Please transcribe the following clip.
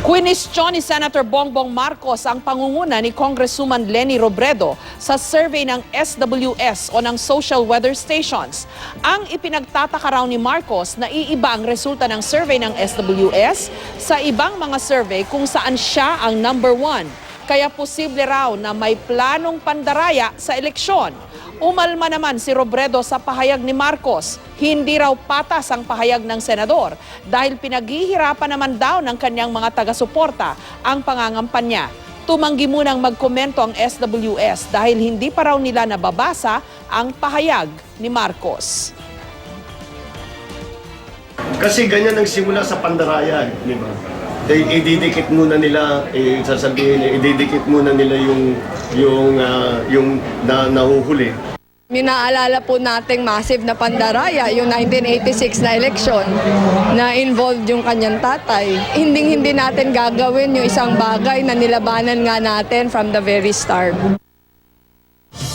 Kwinestyon ni Senator Bongbong Marcos ang pangunguna ni Congresswoman Leni Robredo sa survey ng SWS o ng Social Weather Stations. Ang ipinagtataka raw ni Marcos na iiba ang resulta ng survey ng SWS sa ibang mga survey kung saan siya ang number 1. Kaya posible raw na may planong pandaraya sa eleksyon. Umalma naman si Robredo sa pahayag ni Marcos. Hindi raw patas ang pahayag ng senador dahil pinaghihirapan naman daw ng kanyang mga taga-suporta ang pangangampanya. Tumanggi munang magkomento ang SWS dahil hindi pa raw nila nababasa ang pahayag ni Marcos. Kasi ganyan ang simula sa pandarayan, di ba? Ididikit muna nila, sasabihin, ididikit muna nila yung nahuhuli. Minaalala po nating massive na pandaraya, yung 1986 na eleksyon na involved yung kanyang tatay. Hindi natin gagawin yung isang bagay na nilabanan nga natin from the very start.